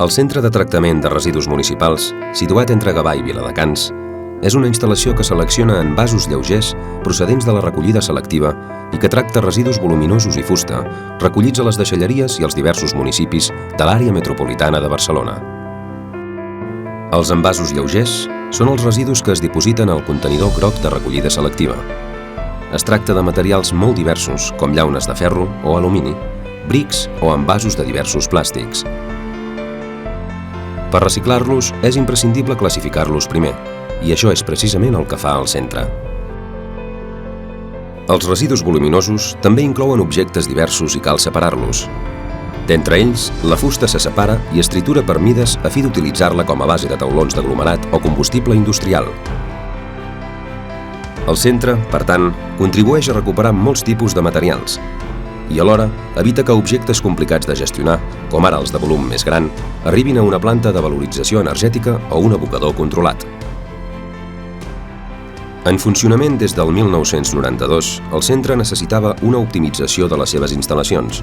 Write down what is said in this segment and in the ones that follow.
El Centre de Tractament de Residus Municipals, situat entre Gavà i Viladecans, és una instal·lació que selecciona envasos lleugers procedents de la recollida selectiva i que tracta residus voluminosos i fusta recollits a les deixalleries i als diversos municipis de l'àrea metropolitana de Barcelona. Els envasos lleugers són els residus que es dipositen al contenidor groc de recollida selectiva. Es tracta de materials molt diversos, com llaunes de ferro o alumini, brics o envasos de diversos plàstics. Per reciclar-los és imprescindible classificar-los primer, i això és precisament el que fa el centre. Els residus voluminosos també inclouen objectes diversos i cal separar-los. D'entre ells, la fusta se separa i es tritura per mides a fi d'utilitzar-la com a base de taulons d'aglomerat o combustible industrial. El centre, per tant, contribueix a recuperar molts tipus de materials i alhora evita que objectes complicats de gestionar, com ara els de volum més gran, arribin a una planta de valorització energètica o un abocador controlat. En funcionament des del 1992, el centre necessitava una optimització de les seves instal·lacions.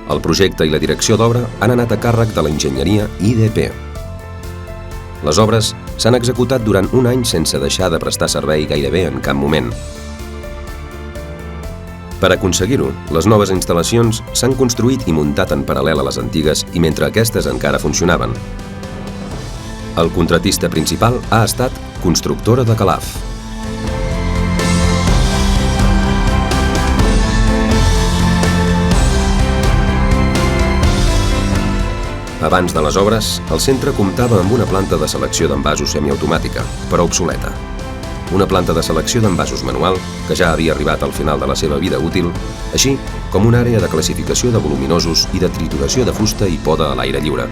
El projecte i la direcció d'obra han anat a càrrec de l'enginyeria IDP. Les obres s'han executat durant un any sense deixar de prestar servei gairebé en cap moment. Per aconseguir-ho, les noves instal·lacions s'han construït i muntat en paral·lel a les antigues i mentre aquestes encara funcionaven. El contratista principal ha estat Constructora de Calaf. Abans de les obres, el centre comptava amb una planta de selecció d'envasos semiautomàtica, però obsoleta. Una planta de selecció d'envasos manual, que ja havia arribat al final de la seva vida útil, així com una àrea de classificació de voluminosos i de trituració de fusta i poda a l'aire lliure.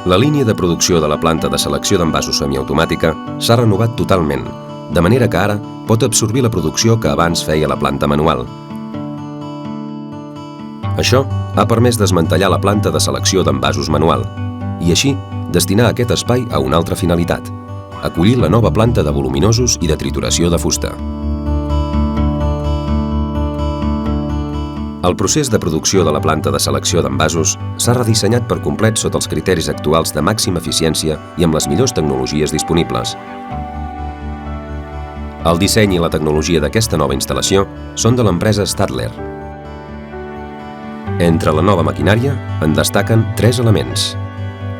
La línia de producció de la planta de selecció d'envasos semiautomàtica s'ha renovat totalment, de manera que ara pot absorbir la producció que abans feia la planta manual. Això ha permès desmantellar la planta de selecció d'envasos manual i així destinar aquest espai a una altra finalitat, acollir la nova planta de voluminosos i de trituració de fusta. El procés de producció de la planta de selecció d'envasos s'ha redissenyat per complet sota els criteris actuals de màxima eficiència i amb les millors tecnologies disponibles. El disseny i la tecnologia d'aquesta nova instal·lació són de l'empresa Stadler. Entre la nova maquinària en destaquen 3 elements.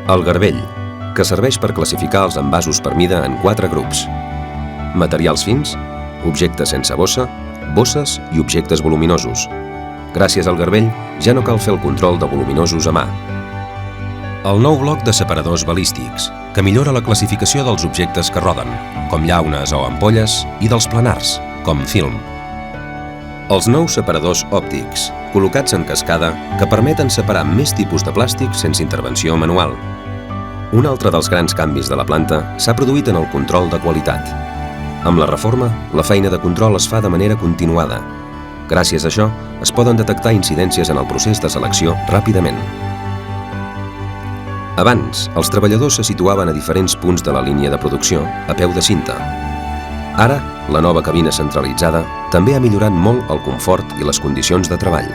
El garbell, que serveix per classificar els envasos per mida en 4 grups. Materials fins, objectes sense bossa, bosses i objectes voluminosos. Gràcies al garbell ja no cal fer el control de voluminosos a mà. El nou bloc de separadors balístics, que millora la classificació dels objectes que roden, com llaunes o ampolles, i dels planars, com film. Els nous separadors òptics, col·locats en cascada, que permeten separar més tipus de plàstic sense intervenció manual. Un altre dels grans canvis de la planta s'ha produït en el control de qualitat. Amb la reforma, la feina de control es fa de manera continuada. Gràcies a això, es poden detectar incidències en el procés de selecció ràpidament. Abans, els treballadors se situaven a diferents punts de la línia de producció, a peu de cinta. Ara, la nova cabina centralitzada també ha millorat molt el confort i les condicions de treball.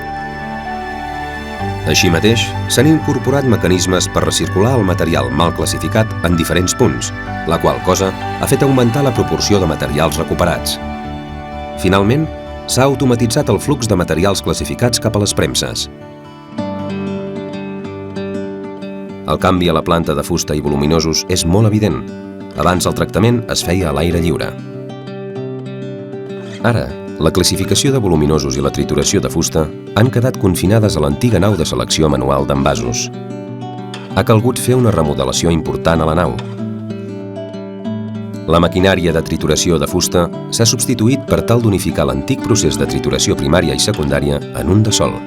Així mateix, s'han incorporat mecanismes per recircular el material mal classificat en diferents punts, la qual cosa ha fet augmentar la proporció de materials recuperats. Finalment, s'ha automatitzat el flux de materials classificats cap a les premses. El canvi a la planta de fusta i voluminosos és molt evident. Abans el tractament es feia a l'aire lliure. Ara, la classificació de voluminosos i la trituració de fusta han quedat confinades a l'antiga nau de selecció manual d'envasos. Ha calgut fer una remodelació important a la nau. La maquinària de trituració de fusta s'ha substituït per tal d'unificar l'antic procés de trituració primària i secundària en un de sol.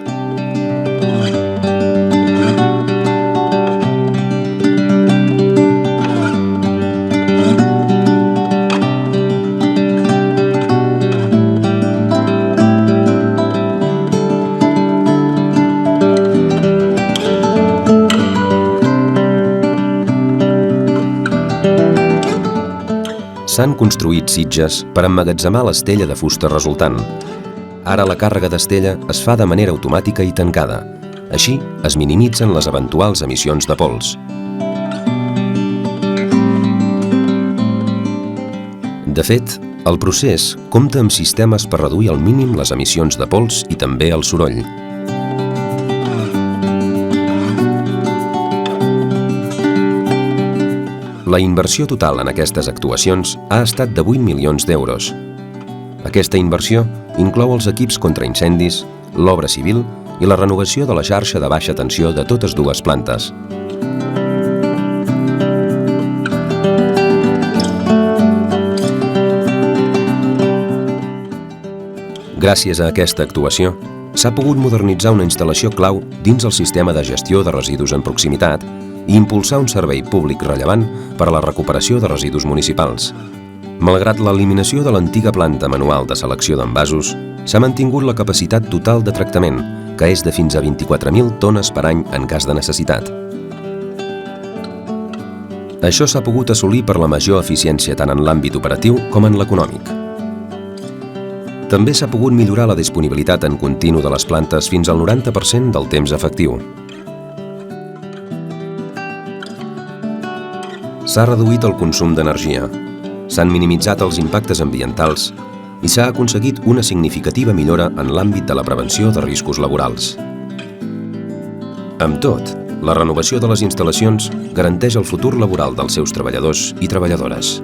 s'han construït sitges per emmagatzemar l'estella de fusta resultant. Ara la càrrega d'estella es fa de manera automàtica i tancada. Així es minimitzen les eventuals emissions de pols. De fet, el procés compta amb sistemes per reduir al mínim les emissions de pols i també el soroll. La inversió total en aquestes actuacions ha estat de 8 milions d'euros. Aquesta inversió inclou els equips contra incendis, l'obra civil i la renovació de la xarxa de baixa tensió de totes dues plantes. Gràcies a aquesta actuació, s'ha pogut modernitzar una instal·lació clau dins el sistema de gestió de residus en proximitat i impulsar un servei públic rellevant per a la recuperació de residus municipals. Malgrat l'eliminació de l'antiga planta manual de selecció d'envasos, s'ha mantingut la capacitat total de tractament, que és de fins a 24.000 tones per any en cas de necessitat. Això s'ha pogut assolir per la major eficiència tant en l'àmbit operatiu com en l'econòmic. També s'ha pogut millorar la disponibilitat en continu de les plantes fins al 90% del temps efectiu. S'ha reduït el consum d'energia, s'han minimitzat els impactes ambientals i s'ha aconseguit una significativa millora en l'àmbit de la prevenció de riscos laborals. Amb tot, la renovació de les instal·lacions garanteix el futur laboral dels seus treballadors i treballadores.